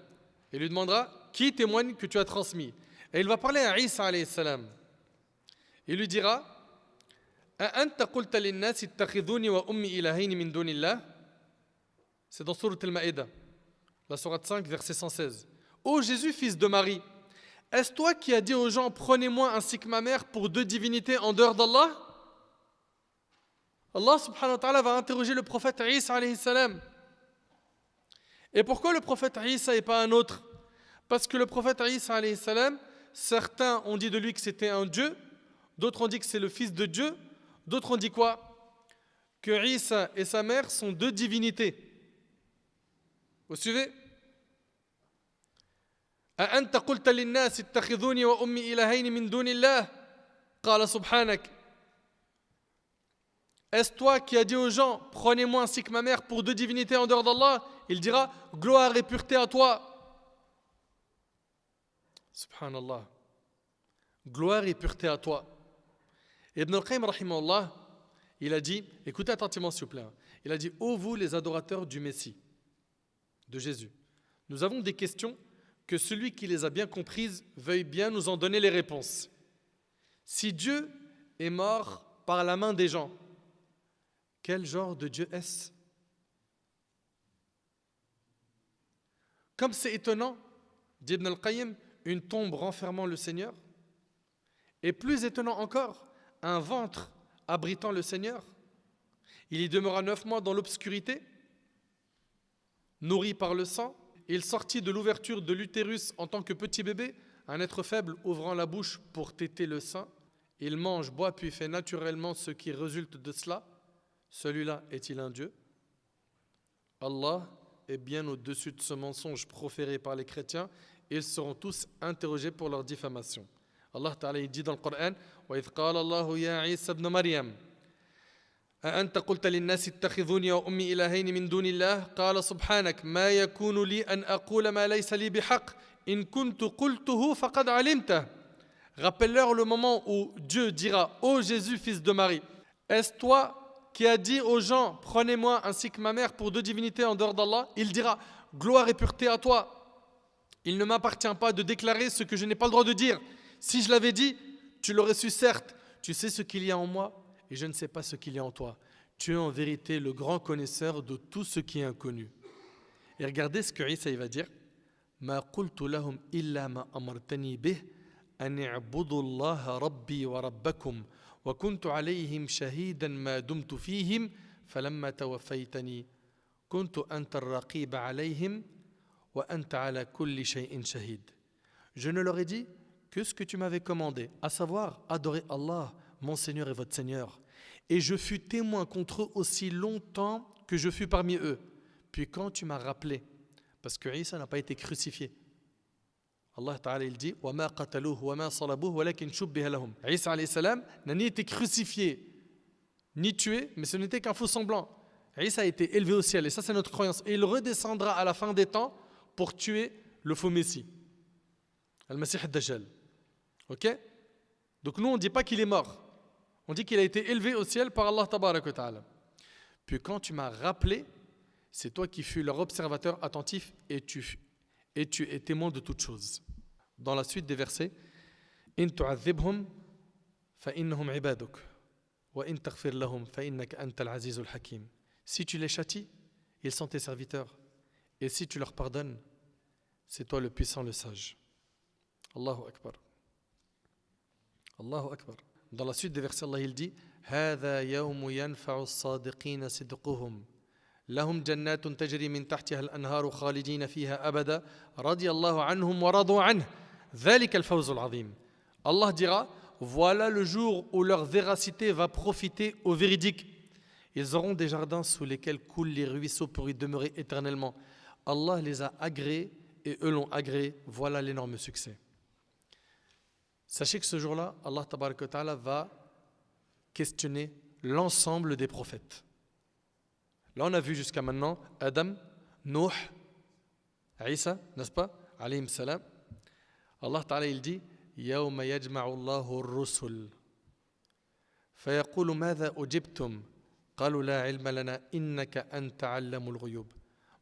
et lui demandera qui témoigne que tu as transmis. Et il va parler à Isa alayhi salam. Il lui dira أأنت قلت للناس اتخذوني وأمي إلهين من دون الله. C'est dans Sourate Al-Ma'idah, la sourate 5, verset 116. Ô Jésus, fils de Marie, est-ce toi qui as dit aux gens, prenez-moi ainsi que ma mère pour deux divinités en dehors d'Allah? Allah subhanahu wa ta'ala va interroger le prophète Isa alayhi salam. Et pourquoi le prophète Isa et pas un autre? Parce que le prophète Isa alayhi salam, certains ont dit de lui que c'était un Dieu, d'autres ont dit que c'est le fils de Dieu, d'autres ont dit quoi? Que Isa et sa mère sont deux divinités. Vous suivez? أأنت قلت للناس اتخذوني وأمي إلهين من دون الله قال سبحانك. Est-ce toi qui as dit aux gens, prenez-moi ainsi que ma mère pour deux divinités en dehors d'Allah? Il dira, gloire et pureté à toi. Subhanallah. Gloire et pureté à toi. Ibn al-Qayyim rahimahullah, il a dit, écoutez attentivement s'il vous plaît, il a dit, ô vous les adorateurs du Messie, de Jésus, nous avons des questions que celui qui les a bien comprises veuille bien nous en donner les réponses. Si Dieu est mort par la main des gens, quel genre de Dieu est-ce? Comme c'est étonnant dit Ibn al-Qayyim, une tombe renfermant le Seigneur, et plus étonnant encore, un ventre abritant le Seigneur. Il y demeura 9 mois dans l'obscurité, nourri par le sang. Il sortit de l'ouverture de l'utérus en tant que petit bébé, un être faible ouvrant la bouche pour téter le sein. Il mange, boit, puis fait naturellement ce qui résulte de cela. Celui-là est-il un Dieu? Allah est bien au-dessus de ce mensonge proféré par les chrétiens. Ils seront tous interrogés pour leur diffamation. Allah Ta'ala dit dans le Coran: وَإِذْ قَالَ اللَّهُ يَا عِيسَى ابْنَ مَرْيَمَ أأنت قلت للناس اتخذوني وأمي إلهين من دون الله قال سبحانك ما يكون لي أن أقول ما ليس لي بحق إن كنت قلته فقد علمته. Rappelle-leur le moment où Dieu dira: ô Jésus, fils de Marie, est-ce toi qui as dit aux gens: prenez-moi ainsi que ma mère pour 2 divinités en dehors d'Allah? Il dira: gloire et pureté à toi. Il ne m'appartient pas de déclarer ce que je n'ai pas le droit de dire. Si je l'avais dit, tu l'aurais su, certes. Tu sais ce qu'il y a en moi et je ne sais pas ce qu'il y a en toi. Tu es en vérité le grand connaisseur de tout ce qui est inconnu. Et regardez ce que Isa va dire: Ma qultu lahum illa ma amartani bih an i'budu Allah rabbi wa rabbakum wa kuntu alayhim shahidan ma dumtu fihim falamma tawaffaytani kuntu anta ar-raqib alayhim wa anta ala kulli shay'in shahid. Je ne leur ai dit que ce que tu m'avais commandé, à savoir adorer Allah, mon Seigneur et votre Seigneur. Et je fus témoin contre eux aussi longtemps que je fus parmi eux. Puis quand tu m'as rappelé, parce que Isa n'a pas été crucifié, Allah Ta'ala il dit: وَمَا قَتَلُوهُ وَمَا صَلَبُوهُ وَلَكِنْ شُبِّهَ لَهُمْ. Isa alayhi salam n'a ni été crucifié, ni tué, mais ce n'était qu'un faux semblant. Isa a été élevé au ciel, et ça c'est notre croyance. Et il redescendra à la fin des temps pour tuer le faux Messie, Al-Masih ad-Dajjal. Ok? Donc nous on ne dit pas qu'il est mort. On dit qu'il a été élevé au ciel par Allah Tabarak wa Ta'ala. Puis quand tu m'as rappelé, c'est toi qui fus leur observateur attentif et tu es témoin de toutes choses. Dans la suite des versets, In tu'adhibhum fa innahum ibaduk wa in taghfir lahum fa innaka antal azizul hakim. Si tu les châties, ils sont tes serviteurs. Et si tu leur pardonnes, c'est toi le puissant, le sage. Allahu Akbar. Allahu Akbar. Dans la suite des versets, Allah il dit: هذا يوم ينفع الصادقين صدقهم لهم جنات تجري من تحتها الأنهار خالدين فيها أبدا رضي الله عنهم ورضوا عنه ذلك الفوز العظيم. Allah dira: voilà le jour où leur véracité va profiter aux véridiques. Ils auront des jardins sous lesquels coulent les ruisseaux pour y demeurer éternellement. Allah les a agréés et eux l'ont agréé. Voilà l'énorme succès. Sachez que ce jour-là, Allah Tabaraka wa Ta'ala va questionner l'ensemble des prophètes. Là, on a vu jusqu'à maintenant Adam, Nuh, Isa, n'est-ce pas? Alayhim salam. Allah Ta'ala il dit: يَوْمَ يَجْمَعُ اللَّهُ الرُّسُلَ فَيَقُولُ مَاذَا أُجِبْتُمْ قَالُوا لَا عِلْمَ لَنَا إِنَّكَ أَنْتَ عَلَّمُ الْغُيُوبِ.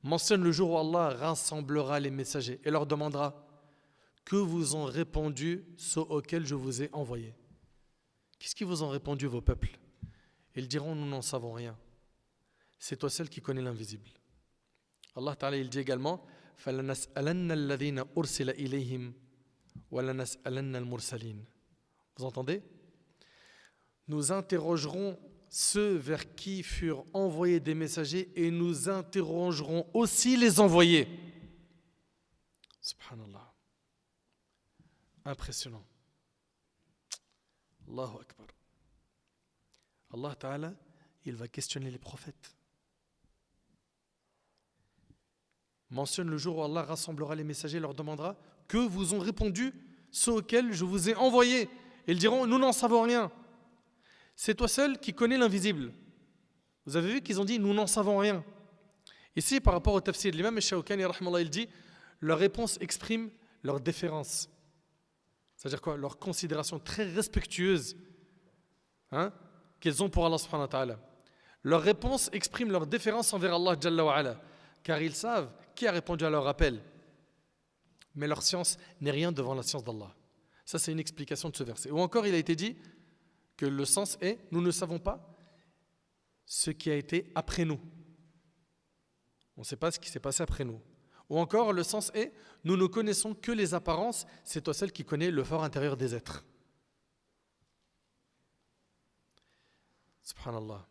Mentionne le jour où Allah rassemblera les messagers et leur demandera: que vous ont répondu ceux auxquels je vous ai envoyés? Qu'est-ce qu'ils vous ont répondu, vos peuples? Ils diront: nous n'en savons rien. C'est toi seul qui connais l'invisible. Allah Ta'ala il dit également: فَلَنَسْأَلَنَّ الَّذِينَ أُرْسِلَ إِلَيْهِمْ وَلَنَسْأَلَنَّ الْمُرْسَلِينَ. Vous entendez? Nous interrogerons ceux vers qui furent envoyés des messagers et nous interrogerons aussi les envoyés. Subhanallah. Impressionnant. Allahu Akbar. Allah Ta'ala, il va questionner les prophètes. Mentionne le jour où Allah rassemblera les messagers et leur demandera: que vous ont répondu ceux auxquels je vous ai envoyés? Ils diront: nous n'en savons rien. C'est toi seul qui connais l'invisible. Vous avez vu qu'ils ont dit: nous n'en savons rien. Ici, par rapport au tafsir de l'imam Shawkani, il dit: leur réponse exprime leur déférence. C'est-à-dire quoi? Leur considération très respectueuse qu'ils ont pour Allah subhanahu wa ta'ala. Leur réponse exprime leur déférence envers Allah Jalla wa ala, car ils savent qui a répondu à leur appel. Mais leur science n'est rien devant la science d'Allah. Ça, c'est une explication de ce verset. Ou encore, il a été dit que le sens est: nous ne savons pas ce qui a été après nous. On ne sait pas ce qui s'est passé après nous. Ou encore, le sens est « Nous ne connaissons que les apparences, c'est toi seul qui connais le fort intérieur des êtres. » Subhanallah.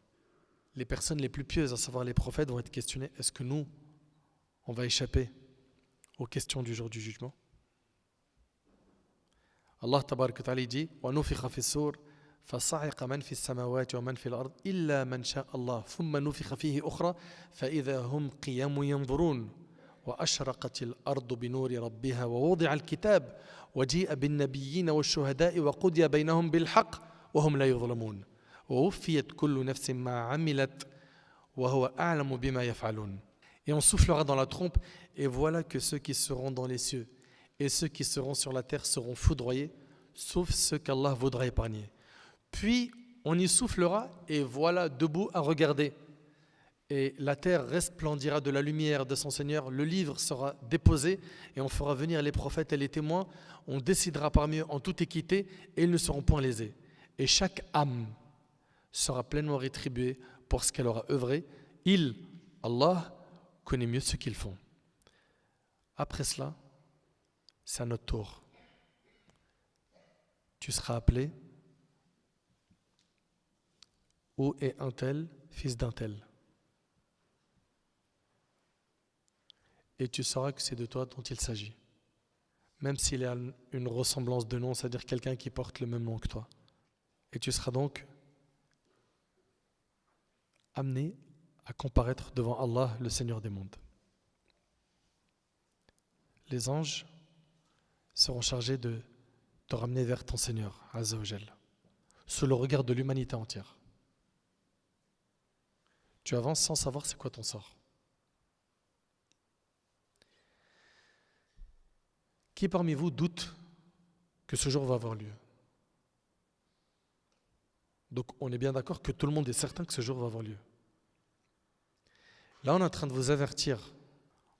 Les personnes les plus pieuses, à savoir les prophètes, vont être questionnées. Est-ce que nous, on va échapper aux questions du jour du jugement? Allah tabarak wa ta'ala dit وَنُفِخَ فِي الصُّورِ فَصَعِقَ مَنْ فِي السَّمَاوَاتِ وَمَنْ فِي الْأَرْضِ إِلَّا مَنْ شَاءَ اللَّهُ ثُمَّ نُفِخَ فِيهِ أُخْرَى فَإِذَا هُمْ قِيَامٌ يَنْظُرُونَ وَأَشْرَقَتِ الْأَرْضُ بِنُورِ رَبِّهَا وَوُضِعَ الْكِتَابُ وَجِيءَ بِالنَّبِيِّينَ وَالشُّهَدَاءِ وَقُضِيَ بَيْنَهُم بِالْحَقِّ وَهُمْ لَا يُظْلَمُونَ وَوُفِّيَتْ كُلُّ نَفْسٍ مَا عَمِلَتْ وَهُوَ أَعْلَمُ بِمَا يَفْعَلُونَ. Et on soufflera dans la trompe, et voilà que ceux qui seront dans les cieux et ceux qui seront sur la terre seront foudroyés, sauf ceux qu'Allah voudra épargner. Puis on y soufflera, et voilà debout à regarder. Et la terre resplendira de la lumière de son Seigneur, le livre sera déposé, et on fera venir les prophètes et les témoins, on décidera parmi eux en toute équité, et ils ne seront point lésés. Et chaque âme sera pleinement rétribuée pour ce qu'elle aura œuvré. Il, Allah, connaît mieux ce qu'ils font. Après cela, c'est à notre tour. Tu seras appelé « Où est un tel, fils d'un tel ?» Et tu sauras que c'est de toi dont il s'agit. Même s'il a une ressemblance de nom, c'est-à-dire quelqu'un qui porte le même nom que toi. Et tu seras donc amené à comparaître devant Allah, le Seigneur des mondes. Les anges seront chargés de te ramener vers ton Seigneur, Azza wa Jal, sous le regard de l'humanité entière. Tu avances sans savoir c'est quoi ton sort. Qui parmi vous doute que ce jour va avoir lieu? Donc on est bien d'accord que tout le monde est certain que ce jour va avoir lieu. Là on est en train de vous avertir,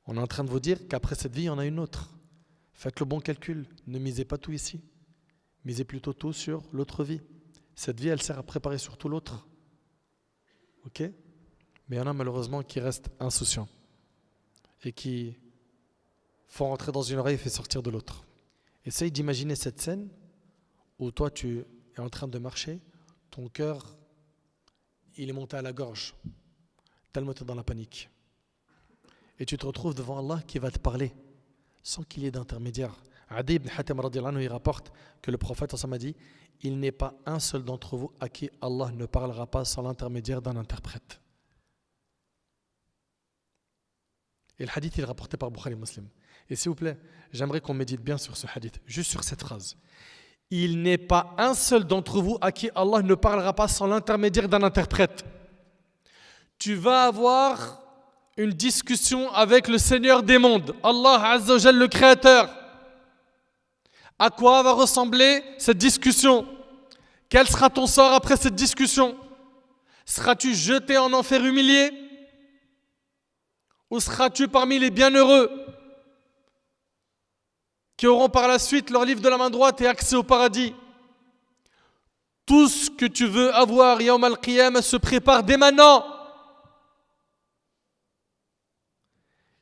on est en train de vous dire qu'après cette vie il y en a une autre. Faites le bon calcul, ne misez pas tout ici, misez plutôt tout sur l'autre vie. Cette vie elle sert à préparer surtout l'autre. Ok? Mais il y en a malheureusement qui restent insouciants et qui font rentrer dans une oreille et fait sortir de l'autre. Essaye d'imaginer cette scène où toi tu es en train de marcher, ton cœur il est monté à la gorge, tellement tu es dans la panique. Et tu te retrouves devant Allah qui va te parler sans qu'il y ait d'intermédiaire. Adi ibn Hatim radiyallahu anhu, il rapporte que le prophète a dit « Il n'est pas un seul d'entre vous à qui Allah ne parlera pas sans l'intermédiaire d'un interprète. » Et le hadith il est rapporté par Bukhari Muslim. Et s'il vous plaît, j'aimerais qu'on médite bien sur ce hadith, juste sur cette phrase. Il n'est pas un seul d'entre vous à qui Allah ne parlera pas sans l'intermédiaire d'un interprète. Tu vas avoir une discussion avec le Seigneur des mondes, Allah Azza wa Jal, le Créateur. À quoi va ressembler cette discussion? Quel sera ton sort après cette discussion? Seras-tu jeté en enfer humilié? Ou seras-tu parmi les bienheureux qui auront par la suite leur livre de la main droite et accès au paradis? Tout ce que tu veux avoir, Yawm al-Qiyamah, se prépare dès maintenant.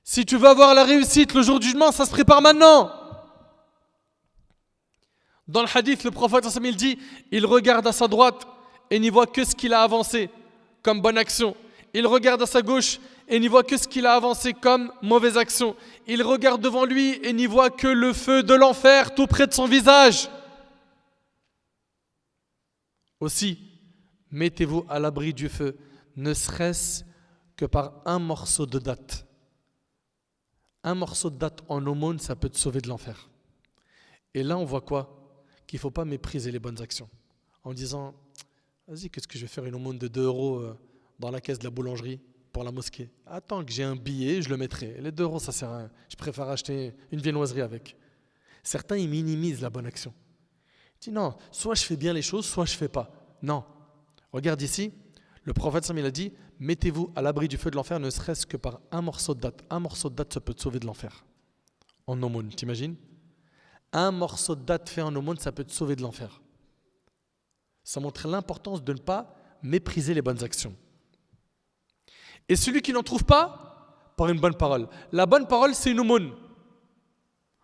Si tu veux avoir la réussite, le jour du jugement, ça se prépare maintenant. Dans le hadith, le prophète il dit, il regarde à sa droite et n'y voit que ce qu'il a avancé comme bonne action. Il regarde à sa gauche et n'y voit que ce qu'il a avancé comme mauvaise action. Il regarde devant lui et n'y voit que le feu de l'enfer tout près de son visage. Aussi, mettez-vous à l'abri du feu, ne serait-ce que par un morceau de date. Un morceau de date en aumône, ça peut te sauver de l'enfer. Et là, on voit quoi? Qu'il ne faut pas mépriser les bonnes actions. En disant, vas-y, qu'est-ce que je vais faire une aumône de 2 euros dans la caisse de la boulangerie pour la mosquée? Attends que j'ai un billet, je le mettrai. Et les 2 euros, ça sert à rien. Je préfère acheter une viennoiserie avec. Certains, ils minimisent la bonne action. Ils disent non, soit je fais bien les choses, soit je ne fais pas. Non. Regarde ici, le prophète il a dit, mettez-vous à l'abri du feu de l'enfer, ne serait-ce que par un morceau de date. Un morceau de date, ça peut te sauver de l'enfer. En aumône, t'imagines? Un morceau de date fait en aumône, ça peut te sauver de l'enfer. Ça montre l'importance de ne pas mépriser les bonnes actions. Et celui qui n'en trouve pas, par une bonne parole. La bonne parole, c'est une aumône.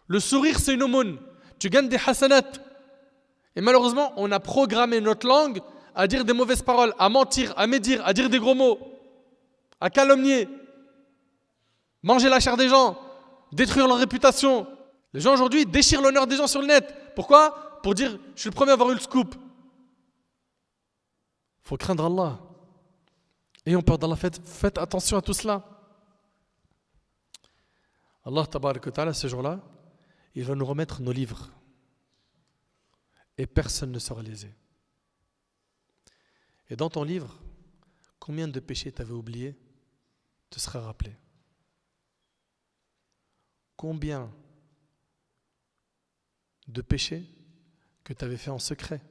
Le sourire, c'est une aumône. Tu gagnes des hasanat. Et malheureusement, on a programmé notre langue à dire des mauvaises paroles, à mentir, à médire, à dire des gros mots, à calomnier, manger la chair des gens, détruire leur réputation. Les gens aujourd'hui déchirent l'honneur des gens sur le net. Pourquoi ? Pour dire, je suis le premier à avoir eu le scoop. Il faut craindre Allah. Ayons peur d'Allah, faites attention à tout cela. Allah, tabarak wa ta'ala, ce jour-là, il va nous remettre nos livres. Et personne ne sera lésé. Et dans ton livre, combien de péchés tu avais oubliés te sera rappelé. Combien de péchés que tu avais fait en secret,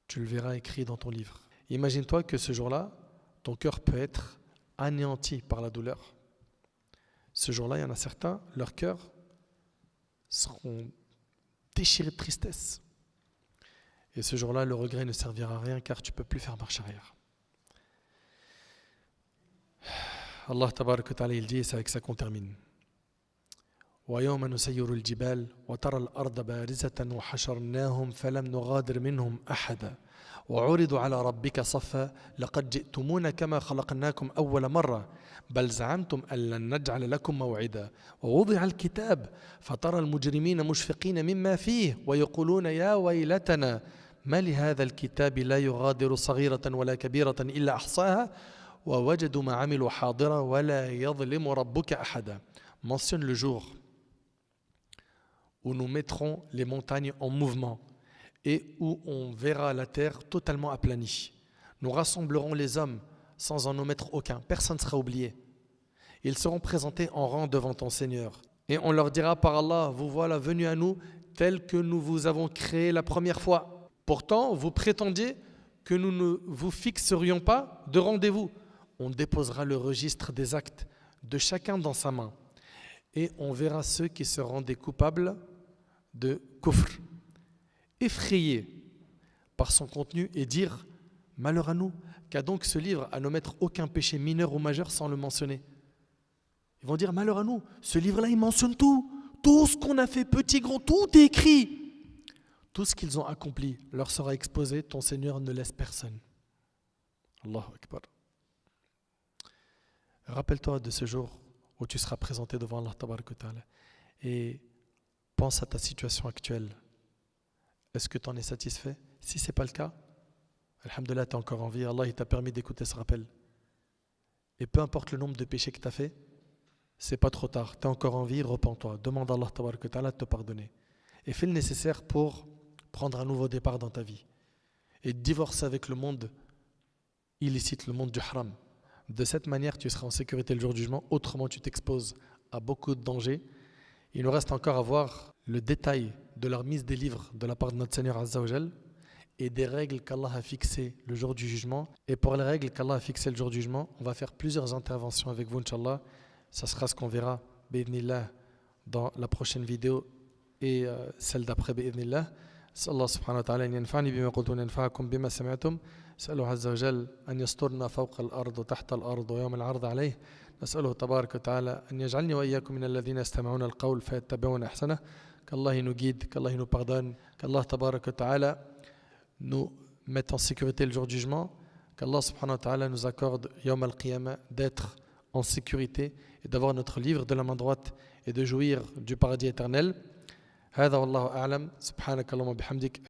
tu le verras écrit dans ton livre. Imagine-toi que ce jour-là, ton cœur peut être anéanti par la douleur. Ce jour-là, il y en a certains, leur cœur seront déchirés de tristesse. Et ce jour-là, le regret ne servira à rien car tu ne peux plus faire marche arrière. Allah tabarak wa ta'ala, il dit, et c'est avec ça qu'on termine. وَيَوْمَ نُسَيِّرُ الْجِبَالِ وَتَرَى الْأَرْضَ بَارِزَةً وَحَشَرْنَاهُمْ فَلَمْ نُغَادِرْ مِنْهُمْ أَحَدًا وَعُرِضُوا عَلَى رَبِّكَ صَفًّا لَقَدْ جِئْتُمُونَا كَمَا خَلَقْنَاكُمْ أَوَّلَ مَرَّةٍ بَلْ زَعَمْتُمْ أَن لَّن نَّجْعَلَ لَكُم مَّوْعِدًا وَوُضِعَ الْكِتَابُ فَتَرَى الْمُجْرِمِينَ مُشْفِقِينَ مِمَّا فِيهِ وَيَقُولُونَ يَا وَيْلَتَنَا ما لهذا الكتاب لا يغادر صغيرة ولا كبيرة إلا أحصاها ووجدوا ما عملوا حاضرا ولا يظلم ربك أحدا. Mentionne le jour où nous mettrons les montagnes en mouvement et où on verra la terre totalement aplanie. Nous rassemblerons les hommes sans en omettre aucun. Personne ne sera oublié. Ils seront présentés en rang devant ton Seigneur. Et on leur dira par Allah, vous voilà venus à nous tels que nous vous avons créés la première fois. Pourtant, vous prétendiez que nous ne vous fixerions pas de rendez-vous. On déposera le registre des actes de chacun dans sa main. Et on verra ceux qui se rendaient coupables de kufr, effrayés par son contenu et dire « Malheur à nous, qu'a donc ce livre à n'omettre aucun péché mineur ou majeur sans le mentionner ?» Ils vont dire « Malheur à nous, ce livre-là, il mentionne tout. Tout ce qu'on a fait, petit, grand, tout est écrit. » Tout ce qu'ils ont accompli leur sera exposé, ton Seigneur ne laisse personne. Allahu Akbar. Rappelle-toi de ce jour où tu seras présenté devant Allah Tabarak wa Ta'ala et pense à ta situation actuelle. Est-ce que tu en es satisfait? Si ce n'est pas le cas, alhamdoulilah, tu es encore en vie. Allah il t'a permis d'écouter ce rappel. Et peu importe le nombre de péchés que tu as fait, c'est pas trop tard. Tu es encore en vie, repens-toi. Demande à Allah Tabarak wa Ta'ala de te pardonner. Et fais le nécessaire pour prendre un nouveau départ dans ta vie et divorcer avec le monde illicite, le monde du haram. De cette manière, tu seras en sécurité le jour du jugement. Autrement, tu t'exposes à beaucoup de dangers. Il nous reste encore à voir le détail de la remise des livres de la part de notre Seigneur Azza wa Jal et des règles qu'Allah a fixées le jour du jugement. Et pour les règles qu'Allah a fixées le jour du jugement, on va faire plusieurs interventions avec vous, Inch'Allah. Ça sera ce qu'on verra, bi'idhnillah, dans la prochaine vidéo et celle d'après, bi'idhnillah. أسأل الله سبحانه وتعالى أن ينفعني بما قلت وينفعكم بما سمعتم. نسأله عز وجل أن يسترنا فوق الأرض وتحت الأرض ويوم العرض عليه. نسأله تبارك وتعالى أن يجعلني وإياكم من الذين يستمعون القول فيتبعون أحسنه. Qu'Allah nous guide, qu'Allah nous pardonne, qu'Allah tabarak wa ta'ala nous mette en sécurité le jour du jugement, qu'Allah subhanahu wa ta'ala nous accorde yawm al-qiyamah d'être en sécurité et d'avoir notre livre de la main droite et de jouir du paradis éternel. هذا والله أعلم سبحانك اللهم وبحمدك